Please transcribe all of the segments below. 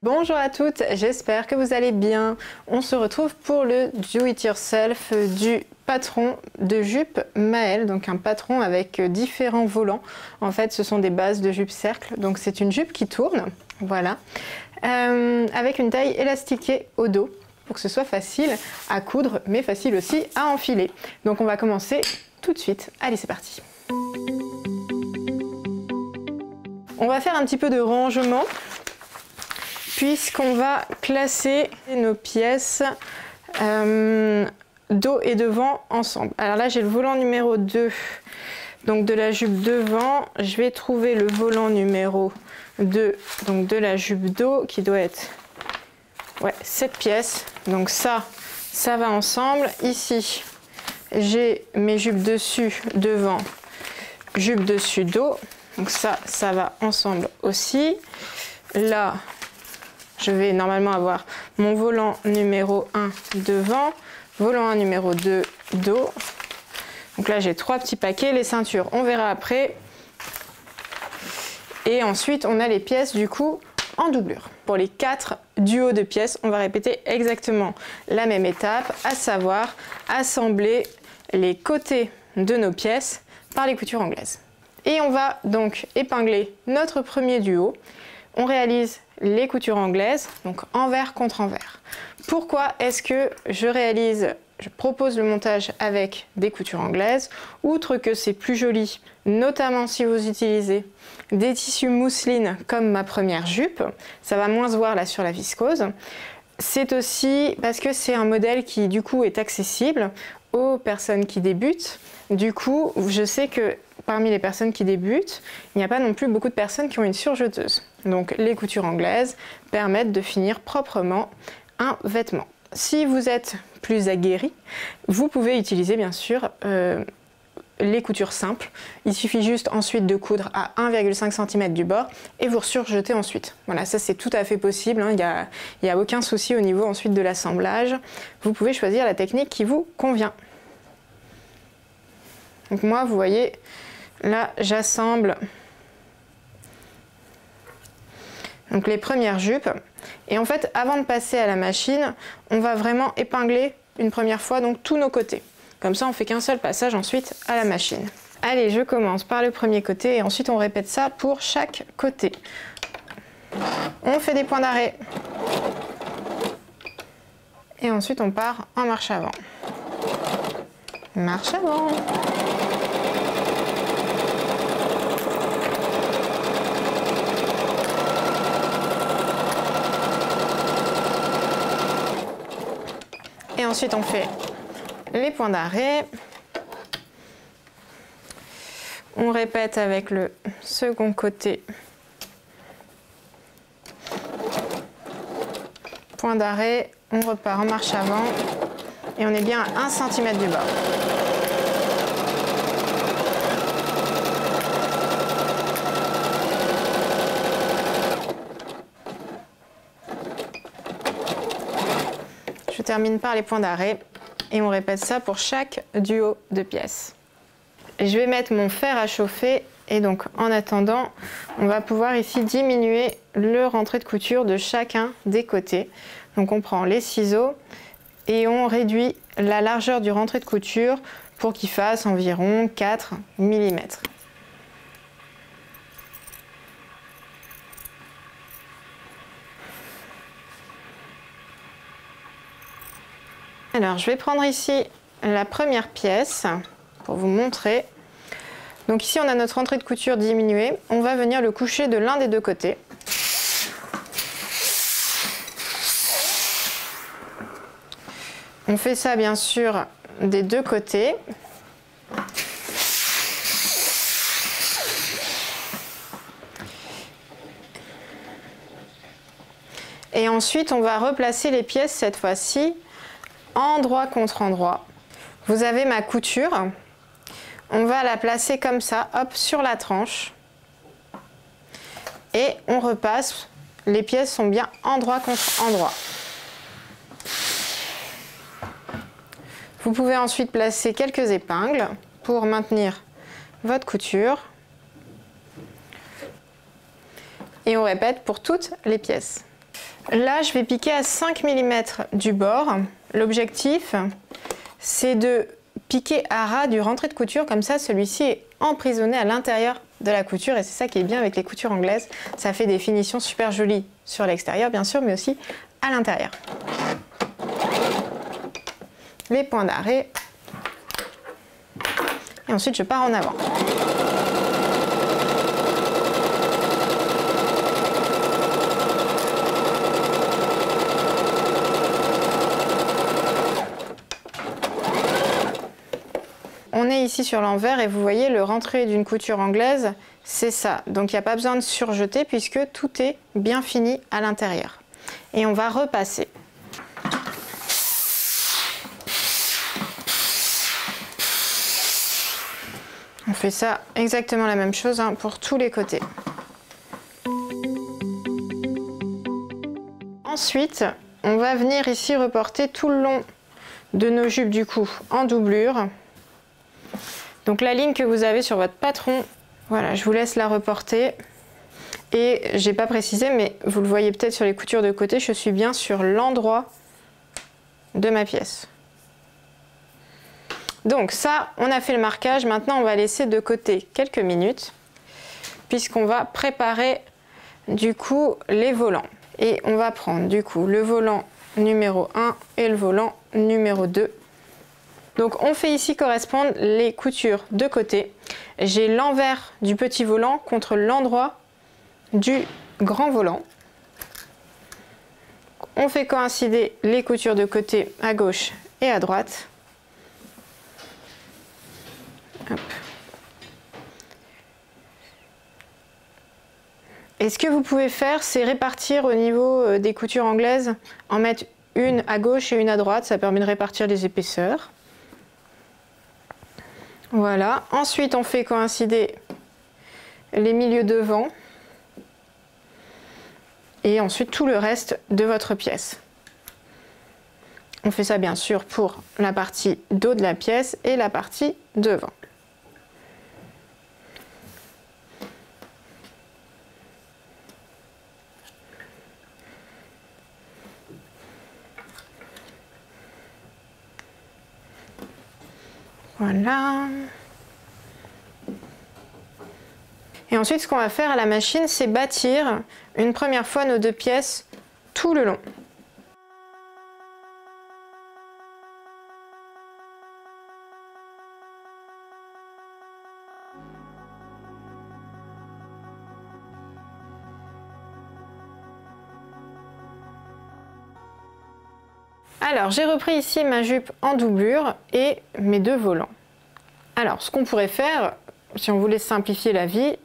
Bonjour à toutes, j'espère que vous allez bien. On se retrouve pour le Do It Yourself du patron de jupe Maëlle, donc un patron avec différents volants. En fait, ce sont des bases de jupe cercle, donc c'est une jupe qui tourne, voilà, avec une taille élastiquée au dos pour que ce soit facile à coudre, mais facile aussi à enfiler. Donc on va commencer tout de suite. Allez, c'est parti. On va faire un petit peu de rangement, puisqu'on va classer nos pièces dos et devant ensemble. Alors là, j'ai le volant numéro 2, donc de la jupe devant. Je vais trouver le volant numéro 2, donc de la jupe dos, qui doit être cette pièce. Donc ça va ensemble. Ici, j'ai mes jupes dessus, devant, jupe dessus, dos. Donc ça va ensemble aussi. Là, je vais normalement avoir mon volant numéro 1 devant, volant 1 numéro 2 dos. Donc là, j'ai 3 petits paquets. Les ceintures, on verra après. Et ensuite, on a les pièces du coup en doublure. Pour les 4 duos de pièces, on va répéter exactement la même étape, à savoir assembler les côtés de nos pièces par les coutures anglaises. Et on va donc épingler notre premier duo. On réalise les coutures anglaises, donc envers contre envers. Pourquoi est-ce que je propose le montage avec des coutures anglaises? Outre que c'est plus joli, notamment si vous utilisez des tissus mousseline comme ma première jupe, ça va moins se voir là sur la viscose. C'est aussi parce que c'est un modèle qui du coup est accessible aux personnes qui débutent. Du coup, je sais que parmi les personnes qui débutent, il n'y a pas non plus beaucoup de personnes qui ont une surjeteuse. Donc les coutures anglaises permettent de finir proprement un vêtement. Si vous êtes plus aguerri, vous pouvez utiliser bien sûr les coutures simples. Il suffit juste ensuite de coudre à 1,5 cm du bord et vous surjetez ensuite. Voilà, ça c'est tout à fait possible, hein. Il n'y a aucun souci au niveau ensuite de l'assemblage. Vous pouvez choisir la technique qui vous convient. Donc moi, vous voyez, là j'assemble donc les premières jupes. Et en fait, avant de passer à la machine, on va vraiment épingler une première fois donc tous nos côtés. Comme ça, on fait qu'un seul passage ensuite à la machine. Allez, je commence par le premier côté et ensuite on répète ça pour chaque côté. On fait des points d'arrêt. Et ensuite, on part en marche avant. Marche avant. Et ensuite, on fait les points d'arrêt. On répète avec le second côté. Point d'arrêt, on repart en marche avant et on est bien à 1 cm du bord. Je termine par les points d'arrêt et on répète ça pour chaque duo de pièces. Je vais mettre mon fer à chauffer et donc en attendant, on va pouvoir ici diminuer le rentré de couture de chacun des côtés. Donc on prend les ciseaux et on réduit la largeur du rentré de couture pour qu'il fasse environ 4 mm. Alors je vais prendre ici la première pièce pour vous montrer. Donc ici on a notre rentrée de couture diminuée. On va venir le coucher de l'un des deux côtés. On fait ça bien sûr des deux côtés. Et ensuite on va replacer les pièces cette fois-ci endroit contre endroit. Vous avez ma couture. On va la placer comme ça, hop, sur la tranche. Et on repasse. Les pièces sont bien endroit contre endroit. Vous pouvez ensuite placer quelques épingles pour maintenir votre couture. Et on répète pour toutes les pièces. Là, je vais piquer à 5 mm du bord. L'objectif, c'est de piquer à ras du rentré de couture, comme ça celui-ci est emprisonné à l'intérieur de la couture, et c'est ça qui est bien avec les coutures anglaises, ça fait des finitions super jolies sur l'extérieur bien sûr, mais aussi à l'intérieur. Les points d'arrêt, et ensuite je pars en avant. On est ici sur l'envers et vous voyez le rentré d'une couture anglaise, c'est ça. Donc il n'y a pas besoin de surjeter puisque tout est bien fini à l'intérieur. Et on va repasser. On fait ça exactement la même chose hein, pour tous les côtés. Ensuite, on va venir ici reporter tout le long de nos jupes du cou en doublure. Donc la ligne que vous avez sur votre patron, voilà, je vous laisse la reporter. Et j'ai pas précisé, mais vous le voyez peut-être sur les coutures de côté, je suis bien sur l'endroit de ma pièce. Donc ça, on a fait le marquage. Maintenant, on va laisser de côté quelques minutes, puisqu'on va préparer du coup les volants. Et on va prendre du coup le volant numéro 1 et le volant numéro 2. Donc on fait ici correspondre les coutures de côté. J'ai l'envers du petit volant contre l'endroit du grand volant. On fait coïncider les coutures de côté à gauche et à droite. Hop. Et ce que vous pouvez faire, c'est répartir au niveau des coutures anglaises, en mettre une à gauche et une à droite, ça permet de répartir les épaisseurs. Voilà, ensuite on fait coïncider les milieux devant et ensuite tout le reste de votre pièce. On fait ça bien sûr pour la partie dos de la pièce et la partie devant. Voilà. Et ensuite, ce qu'on va faire à la machine, c'est bâtir une première fois nos deux pièces tout le long. Alors, j'ai repris ici ma jupe en doublure et mes deux volants. Alors, ce qu'on pourrait faire, si on voulait simplifier la vie,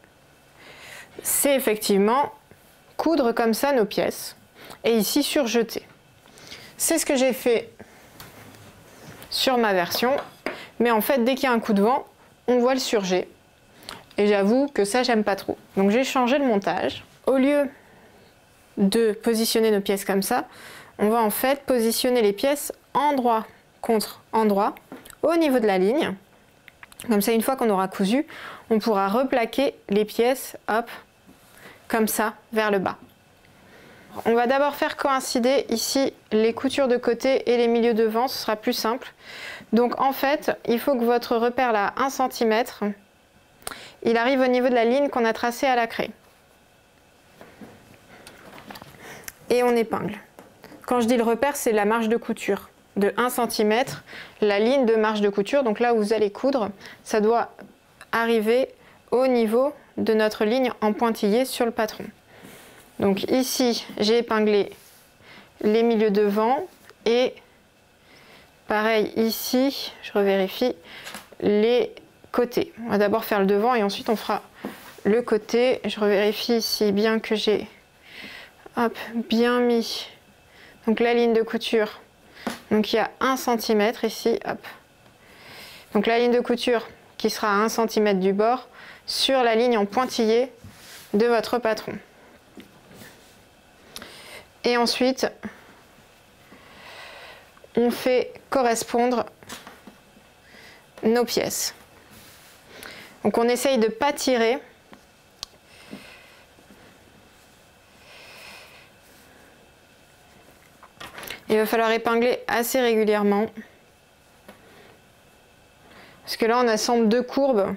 c'est effectivement coudre comme ça nos pièces et ici surjeter. C'est ce que j'ai fait sur ma version, mais en fait, dès qu'il y a un coup de vent, on voit le surjet. Et j'avoue que ça, j'aime pas trop. Donc, j'ai changé le montage. Au lieu de positionner nos pièces comme ça, on va en fait positionner les pièces endroit contre endroit au niveau de la ligne. Comme ça, une fois qu'on aura cousu, on pourra replaquer les pièces, hop, comme ça, vers le bas. On va d'abord faire coïncider ici les coutures de côté et les milieux devant, ce sera plus simple. Donc en fait, il faut que votre repère là, 1 cm, il arrive au niveau de la ligne qu'on a tracée à la craie. Et on épingle. Quand je dis le repère, c'est la marge de couture. De 1 cm, la ligne de marge de couture, donc là où vous allez coudre, ça doit arriver au niveau de notre ligne en pointillé sur le patron. Donc ici, j'ai épinglé les milieux devant et pareil ici, je revérifie, les côtés. On va d'abord faire le devant et ensuite on fera le côté. Je revérifie ici bien que j'ai bien mis donc la ligne de couture. Donc il y a 1 cm ici, hop. Donc la ligne de couture qui sera à 1 cm du bord sur la ligne en pointillé de votre patron. Et ensuite, on fait correspondre nos pièces. Donc on essaye de ne pas tirer. Il va falloir épingler assez régulièrement. Parce que là, on assemble deux courbes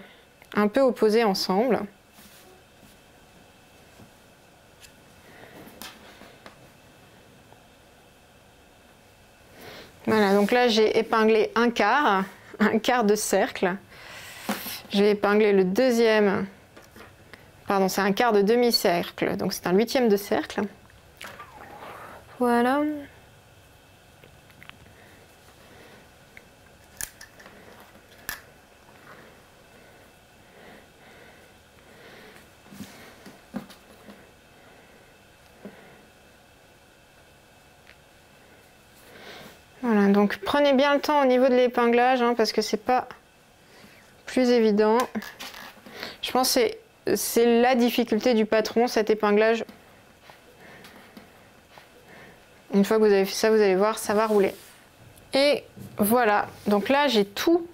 un peu opposées ensemble. Voilà, donc là, j'ai épinglé un quart de cercle. J'ai épinglé le deuxième, pardon, c'est un quart de demi-cercle, donc c'est un huitième de cercle. Voilà. Voilà, donc prenez bien le temps au niveau de l'épinglage, hein, parce que c'est pas plus évident. Je pense que c'est la difficulté du patron, cet épinglage. Une fois que vous avez fait ça, vous allez voir, ça va rouler. Et voilà, donc là j'ai tout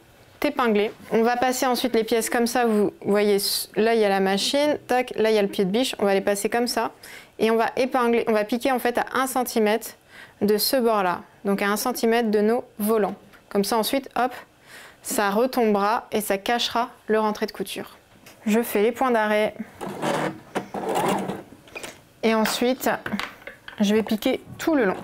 épinglé. On va passer ensuite les pièces comme ça, vous voyez, là il y a la machine, tac, là il y a le pied de biche, on va les passer comme ça. Et on va épingler, on va piquer en fait à 1 cm de ce bord-là, donc à 1 cm de nos volants. Comme ça ensuite, hop, ça retombera et ça cachera le rentré de couture. Je fais les points d'arrêt. Et ensuite, je vais piquer tout le long.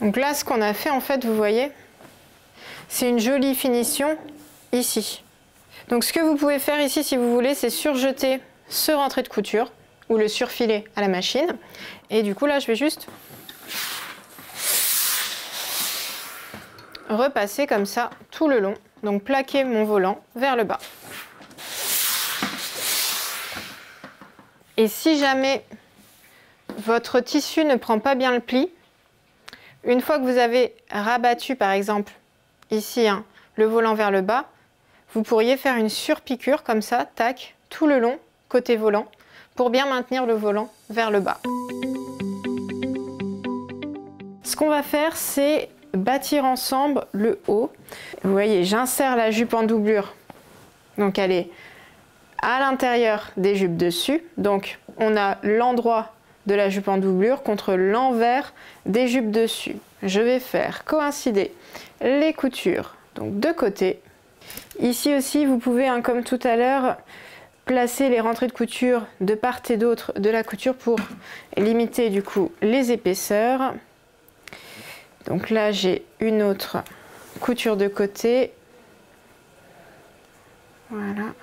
Donc là, ce qu'on a fait, en fait, vous voyez, c'est une jolie finition ici. Donc ce que vous pouvez faire ici, si vous voulez, c'est surjeter ce rentré de couture ou le surfiler à la machine. Et du coup, là, je vais juste repasser comme ça tout le long. Donc plaquer mon volant vers le bas. Et si jamais votre tissu ne prend pas bien le pli, une fois que vous avez rabattu, par exemple, ici, hein, le volant vers le bas, vous pourriez faire une surpiqûre comme ça, tac, tout le long, côté volant, pour bien maintenir le volant vers le bas. Ce qu'on va faire, c'est bâtir ensemble le haut. Vous voyez, j'insère la jupe en doublure, donc elle est à l'intérieur des jupes dessus. Donc on a l'endroit de la jupe en doublure contre l'envers des jupes dessus. Je vais faire coïncider les coutures, donc de côté. Ici aussi, vous pouvez, hein, comme tout à l'heure, placer les rentrées de couture de part et d'autre de la couture pour limiter du coup les épaisseurs. Donc là, j'ai une autre couture de côté. Voilà.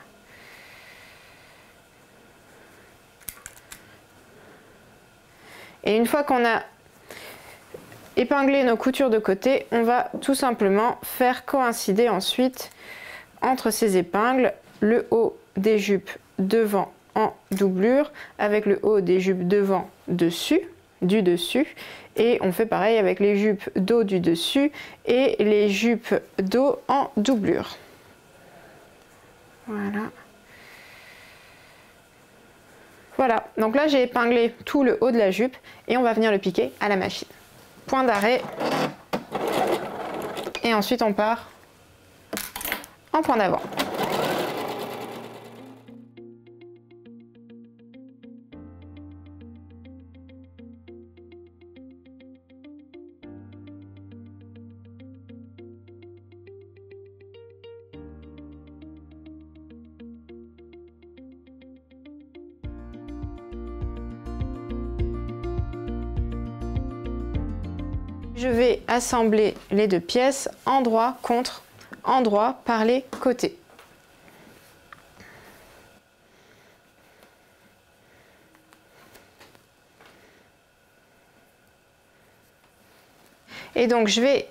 Et une fois qu'on a épinglé nos coutures de côté, on va tout simplement faire coïncider ensuite entre ces épingles le haut des jupes devant en doublure avec le haut des jupes devant dessus, du dessus. Et on fait pareil avec les jupes dos du dessus et les jupes dos en doublure. Voilà. Voilà, donc là j'ai épinglé tout le haut de la jupe et on va venir le piquer à la machine. Point d'arrêt. Et ensuite on part en point d'avant. Je vais assembler les deux pièces endroit contre endroit par les côtés. Et donc je vais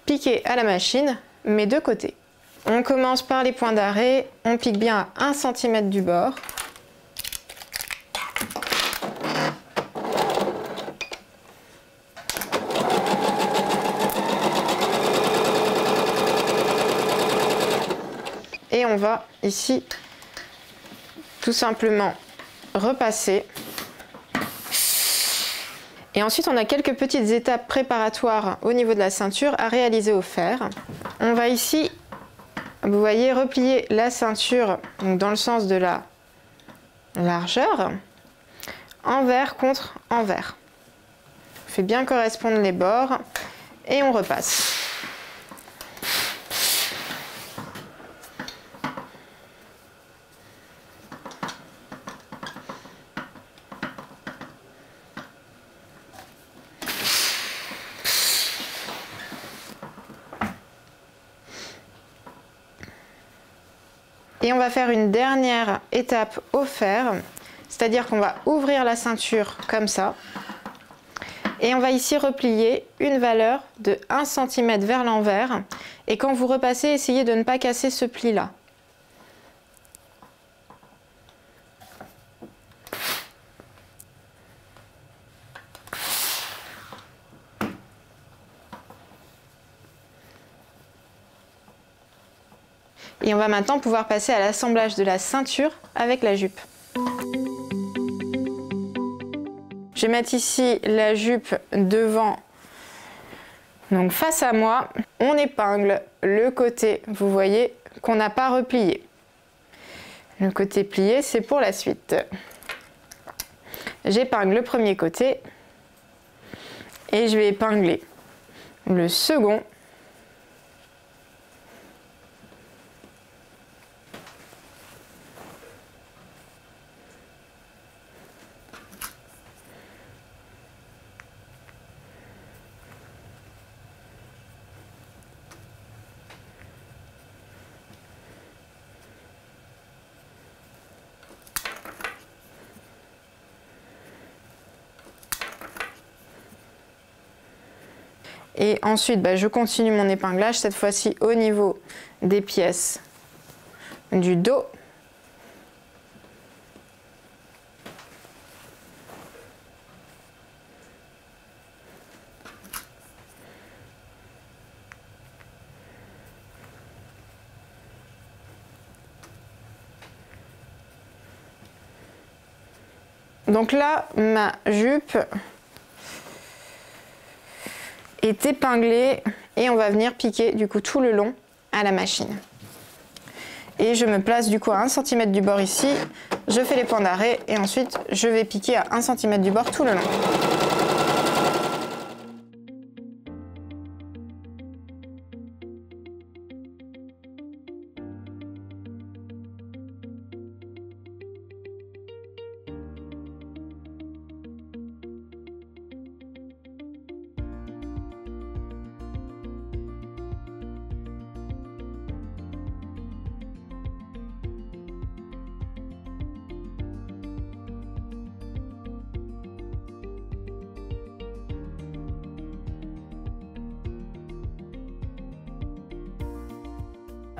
piquer à la machine mes deux côtés. On commence par les points d'arrêt, on pique bien à 1 cm du bord. Et on va ici tout simplement repasser. Et ensuite, on a quelques petites étapes préparatoires au niveau de la ceinture à réaliser au fer. On va ici, vous voyez, replier la ceinture donc dans le sens de la largeur, envers contre envers. On fait bien correspondre les bords et on repasse. Et on va faire une dernière étape au fer, c'est-à-dire qu'on va ouvrir la ceinture comme ça. Et on va ici replier une valeur de 1 cm vers l'envers. Et quand vous repassez, essayez de ne pas casser ce pli-là. Et on va maintenant pouvoir passer à l'assemblage de la ceinture avec la jupe. Je vais mettre ici la jupe devant, donc face à moi. On épingle le côté, vous voyez, qu'on n'a pas replié. Le côté plié, c'est pour la suite. J'épingle le premier côté et je vais épingler le second. Et ensuite, je continue mon épinglage, cette fois-ci au niveau des pièces du dos. Donc là, ma jupe est épinglée et on va venir piquer du coup tout le long à la machine. Et je me place du coup à 1 cm du bord ici, je fais les points d'arrêt et ensuite je vais piquer à 1 cm du bord tout le long.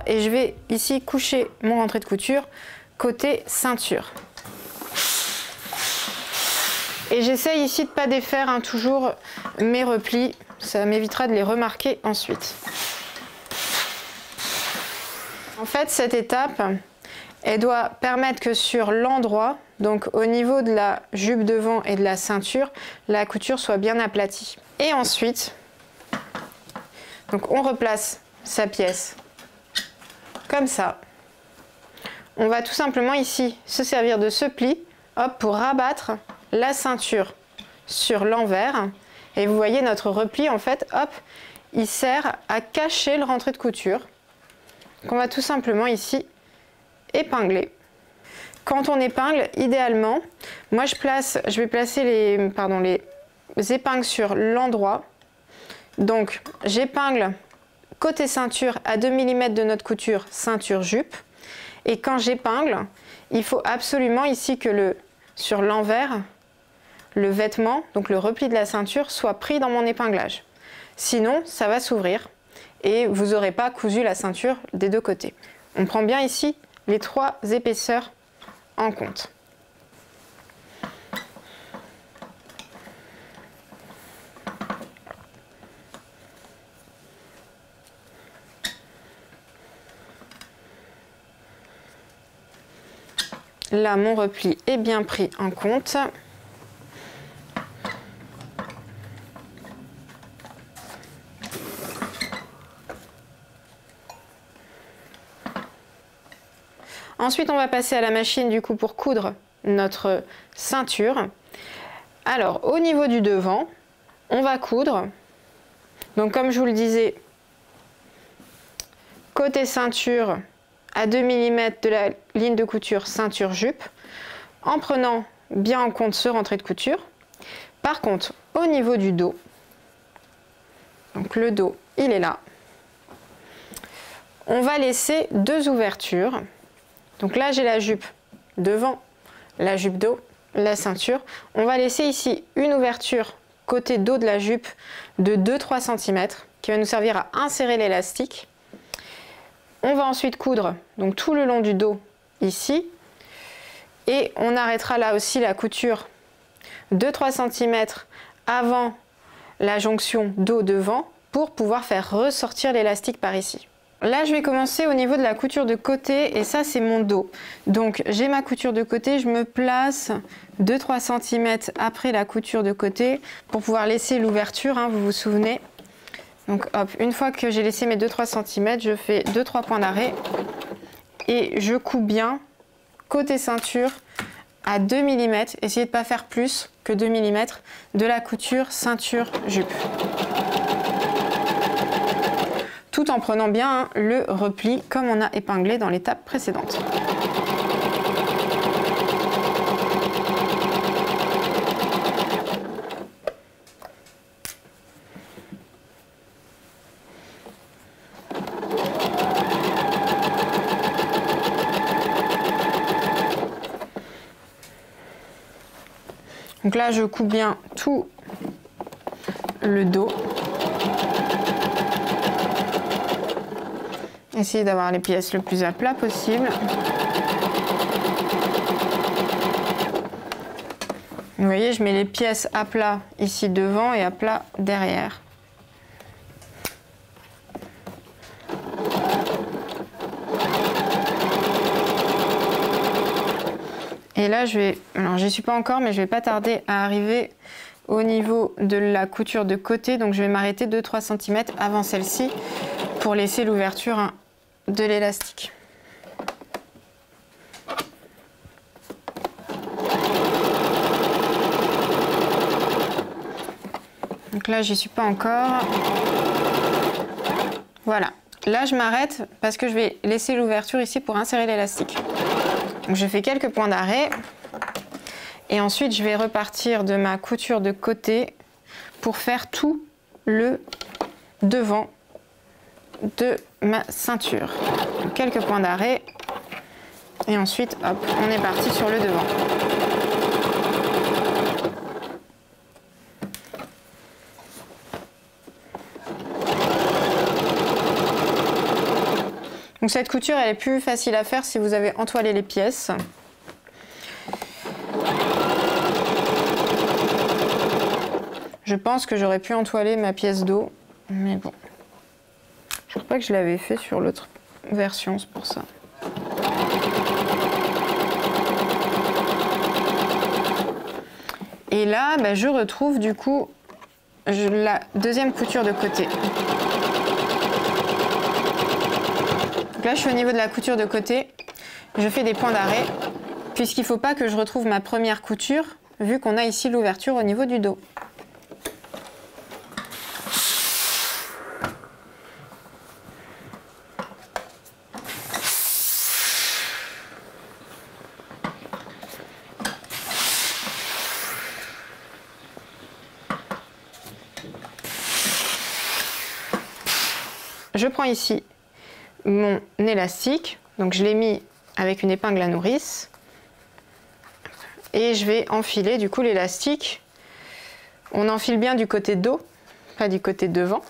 Et je vais ici coucher mon rentré de couture côté ceinture. Et j'essaye ici de ne pas défaire toujours mes replis, ça m'évitera de les remarquer ensuite. En fait, cette étape, elle doit permettre que sur l'endroit, donc au niveau de la jupe devant et de la ceinture, la couture soit bien aplatie. Et ensuite, donc on replace sa pièce comme ça. On va tout simplement ici se servir de ce pli, hop, pour rabattre la ceinture sur l'envers. Et vous voyez notre repli, en fait, hop, il sert à cacher le rentré de couture qu'on va tout simplement ici épingler. Quand on épingle, idéalement, moi je vais placer les épingles sur l'endroit. Donc j'épingle côté ceinture à 2 mm de notre couture ceinture jupe. Et quand j'épingle, il faut absolument ici que sur l'envers, le vêtement, donc le repli de la ceinture, soit pris dans mon épinglage. Sinon, ça va s'ouvrir et vous n'aurez pas cousu la ceinture des deux côtés. On prend bien ici les 3 épaisseurs en compte. Là, mon repli est bien pris en compte. Ensuite, on va passer à la machine du coup pour coudre notre ceinture. Alors, au niveau du devant, on va coudre. Donc, comme je vous le disais, côté ceinture, à 2 mm de la ligne de couture ceinture-jupe, en prenant bien en compte ce rentré de couture. Par contre, au niveau du dos, donc le dos, il est là, on va laisser 2 ouvertures. Donc là, j'ai la jupe devant, la jupe dos, la ceinture. On va laisser ici une ouverture côté dos de la jupe de 2-3 cm qui va nous servir à insérer l'élastique. On va ensuite coudre donc tout le long du dos ici et on arrêtera là aussi la couture 2-3 cm avant la jonction dos devant pour pouvoir faire ressortir l'élastique par ici. Là je vais commencer au niveau de la couture de côté et ça c'est mon dos. Donc j'ai ma couture de côté, je me place 2-3 cm après la couture de côté pour pouvoir laisser l'ouverture, hein, vous vous souvenez. Donc hop, une fois que j'ai laissé mes 2-3 cm, je fais 2-3 points d'arrêt et je couds bien côté ceinture à 2 mm. Essayez de ne pas faire plus que 2 mm de la couture ceinture-jupe. Tout en prenant bien le repli comme on a épinglé dans l'étape précédente. Donc là, je couds bien tout le dos. Essayez d'avoir les pièces le plus à plat possible. Vous voyez, je mets les pièces à plat ici devant et à plat derrière. Et là, alors j'y suis pas encore, mais je vais pas tarder à arriver au niveau de la couture de côté. Donc je vais m'arrêter 2-3 cm avant celle-ci pour laisser l'ouverture de l'élastique. Donc là, j'y suis pas encore. Voilà. Là, je m'arrête parce que je vais laisser l'ouverture ici pour insérer l'élastique. Donc je fais quelques points d'arrêt et ensuite je vais repartir de ma couture de côté pour faire tout le devant de ma ceinture. Donc, quelques points d'arrêt et ensuite hop, on est parti sur le devant. Donc cette couture elle est plus facile à faire si vous avez entoilé les pièces. Je pense que j'aurais pu entoiler ma pièce dos, mais bon. Je crois pas que je l'avais fait sur l'autre version, c'est pour ça. Et là, bah, je retrouve du coup la deuxième couture de côté. Donc là, je suis au niveau de la couture de côté. Je fais des points d'arrêt, puisqu'il ne faut pas que je retrouve ma première couture, vu qu'on a ici l'ouverture au niveau du dos. Je prends ici mon élastique, donc je l'ai mis avec une épingle à nourrice. Et je vais enfiler du coup l'élastique. On enfile bien du côté dos, pas du côté devant.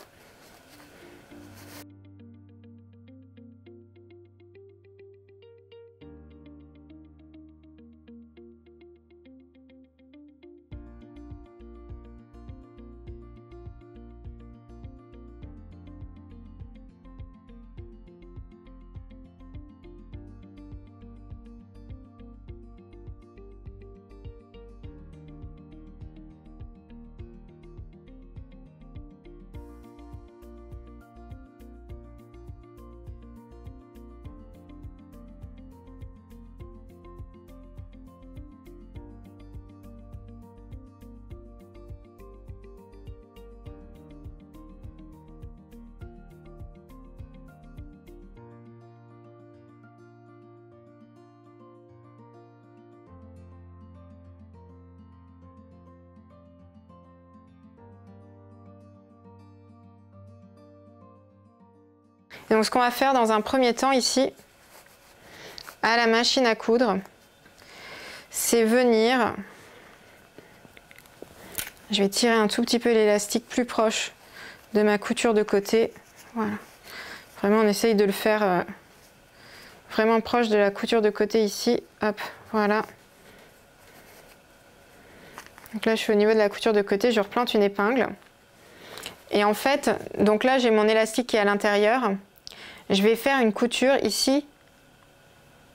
Et donc ce qu'on va faire dans un premier temps ici, à la machine à coudre, c'est venir, je vais tirer un tout petit peu l'élastique plus proche de ma couture de côté. Voilà. Vraiment on essaye de le faire vraiment proche de la couture de côté ici. Hop, voilà. Donc là je suis au niveau de la couture de côté, je replante une épingle. Et en fait, donc là j'ai mon élastique qui est à l'intérieur. Je vais faire une couture ici,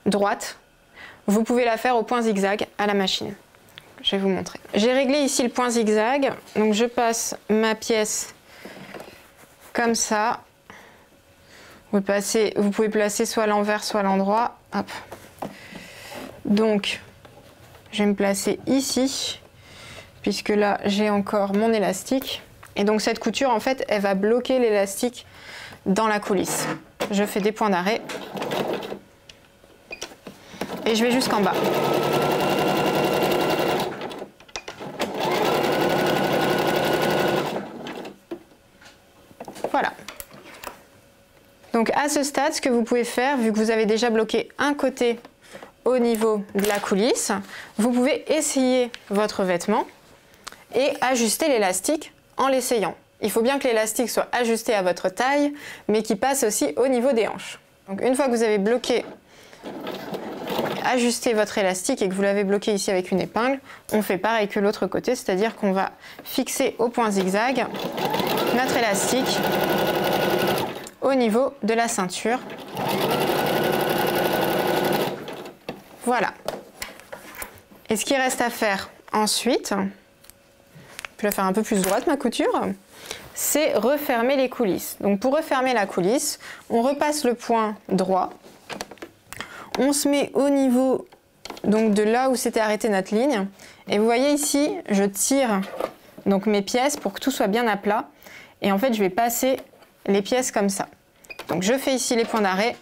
droite. Vous pouvez la faire au point zigzag à la machine. Je vais vous montrer. J'ai réglé ici le point zigzag. Donc je passe ma pièce comme ça. Vous pouvez placer soit à l'envers, soit à l'endroit. Hop. Donc, je vais me placer ici, puisque là, j'ai encore mon élastique. Et donc cette couture, en fait, elle va bloquer l'élastique dans la coulisse. Je fais des points d'arrêt et je vais jusqu'en bas. Voilà. Donc à ce stade, ce que vous pouvez faire, vu que vous avez déjà bloqué un côté au niveau de la coulisse, vous pouvez essayer votre vêtement et ajuster l'élastique en l'essayant. Il faut bien que l'élastique soit ajusté à votre taille, mais qu'il passe aussi au niveau des hanches. Donc une fois que vous avez bloqué, ajusté votre élastique et que vous l'avez bloqué ici avec une épingle, on fait pareil que l'autre côté, c'est-à-dire qu'on va fixer au point zigzag notre élastique au niveau de la ceinture. Voilà. Et ce qu'il reste à faire ensuite, je vais la faire un peu plus droite ma couture, c'est refermer les coulisses. Donc pour refermer la coulisse, on repasse le point droit, on se met au niveau donc de là où s'était arrêtée notre ligne, et vous voyez ici, je tire donc mes pièces pour que tout soit bien à plat, et en fait je vais passer les pièces comme ça. Donc je fais ici les points d'arrêt,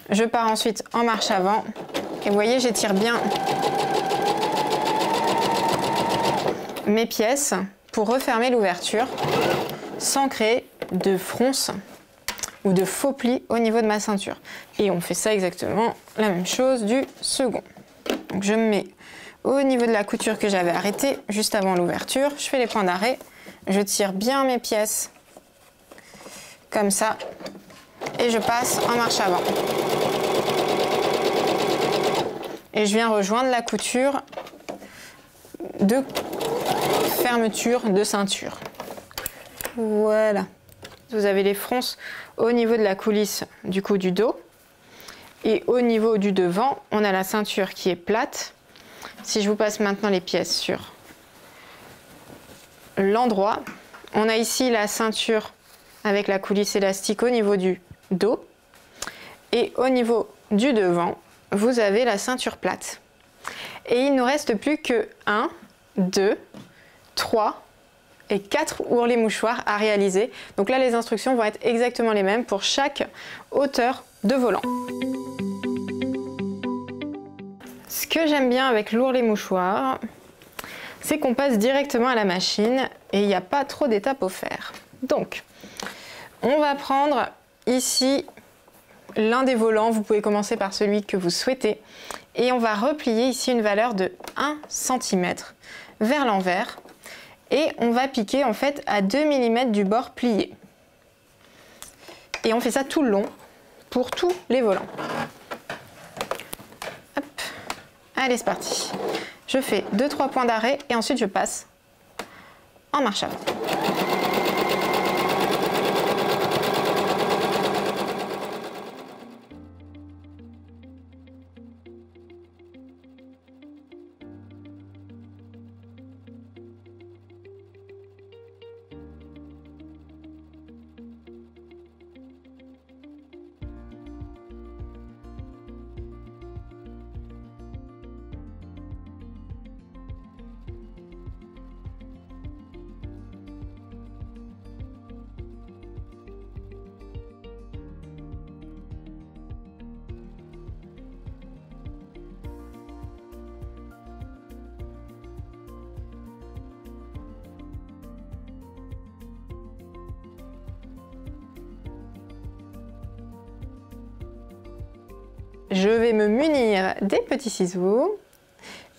je pars ensuite en marche avant, et vous voyez j'étire bien mes pièces pour refermer l'ouverture sans créer de fronce ou de faux plis au niveau de ma ceinture. Et on fait ça exactement la même chose du second. Donc je me mets au niveau de la couture que j'avais arrêtée juste avant l'ouverture, je fais les points d'arrêt, je tire bien mes pièces comme ça et je passe en marche avant. Et je viens rejoindre la couture de fermeture de ceinture. Voilà. Vous avez les fronces au niveau de la coulisse du coup du dos. Et au niveau du devant, on a la ceinture qui est plate. Si je vous passe maintenant les pièces sur l'endroit, on a ici la ceinture avec la coulisse élastique au niveau du dos. Et au niveau du devant, vous avez la ceinture plate. Et il ne nous reste plus que 1, 2, 3 et 4 ourlets mouchoirs à réaliser. Donc là, les instructions vont être exactement les mêmes pour chaque hauteur de volant. Ce que j'aime bien avec l'ourlet mouchoir, c'est qu'on passe directement à la machine et il n'y a pas trop d'étapes à faire. Donc, on va prendre ici l'un des volants, vous pouvez commencer par celui que vous souhaitez. Et on va replier ici une valeur de 1 cm vers l'envers. Et on va piquer en fait à 2 mm du bord plié. Et on fait ça tout le long pour tous les volants. Hop. Allez, c'est parti. Je fais 2-3 points d'arrêt et ensuite je passe en marche avant. Je vais me munir des petits ciseaux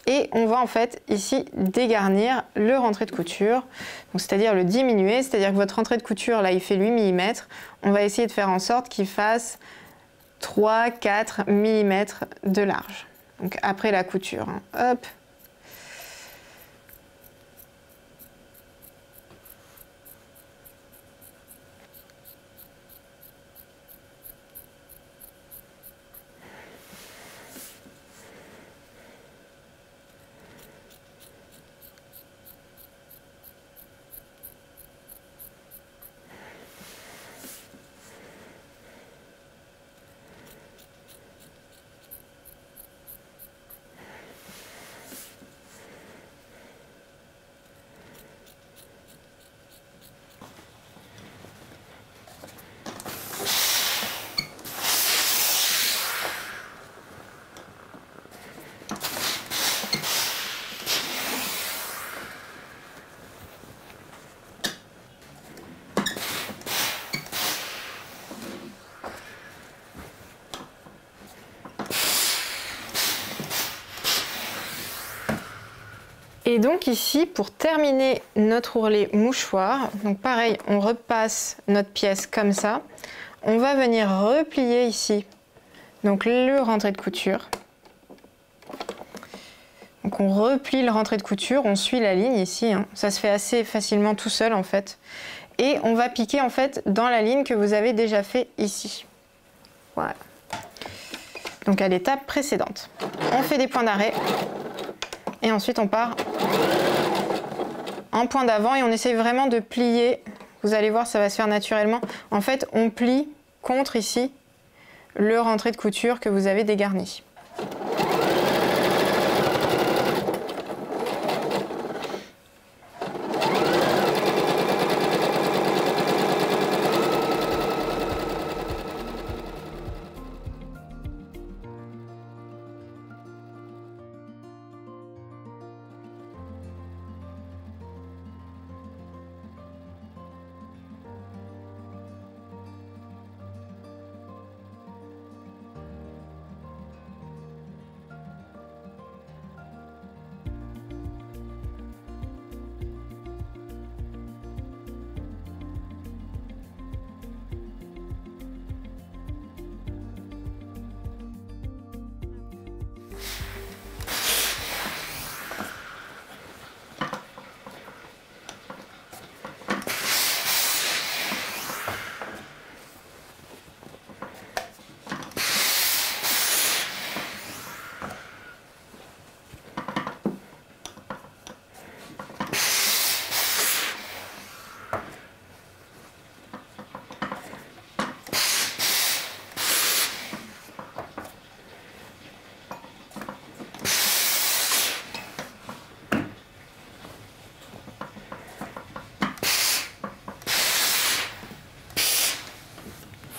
et on va en fait ici dégarnir le rentré de couture, c'est-à-dire le diminuer, c'est-à-dire que votre rentré de couture là il fait 8 mm, on va essayer de faire en sorte qu'il fasse 3-4 mm de large, donc après la couture, hein. Hop. Et donc ici, pour terminer notre ourlet mouchoir, donc pareil, on repasse notre pièce comme ça. On va venir replier ici, donc le rentré de couture. Donc on replie le rentré de couture, on suit la ligne ici, hein. Ça se fait assez facilement tout seul en fait. Et on va piquer en fait dans la ligne que vous avez déjà fait ici. Voilà. Donc à l'étape précédente. On fait des points d'arrêt. Et ensuite on part en point d'avant et on essaye vraiment de plier. Vous allez voir, ça va se faire naturellement. En fait, on plie contre ici le rentré de couture que vous avez dégarni.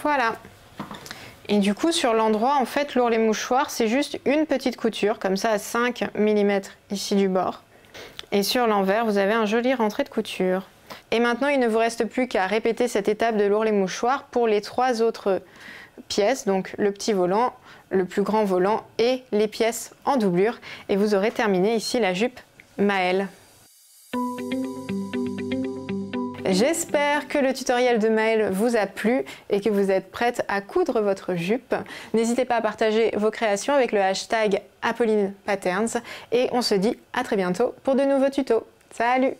Voilà. Et du coup, sur l'endroit, en fait, l'ourlet mouchoir, c'est juste une petite couture, comme ça, à 5 mm ici du bord. Et sur l'envers, vous avez un joli rentré de couture. Et maintenant, il ne vous reste plus qu'à répéter cette étape de l'ourlet mouchoir pour les 3 autres pièces, donc le petit volant, le plus grand volant et les pièces en doublure. Et vous aurez terminé ici la jupe Maëlle. J'espère que le tutoriel de Maëlle vous a plu et que vous êtes prête à coudre votre jupe. N'hésitez pas à partager vos créations avec le hashtag ApollinePatterns et on se dit à très bientôt pour de nouveaux tutos. Salut!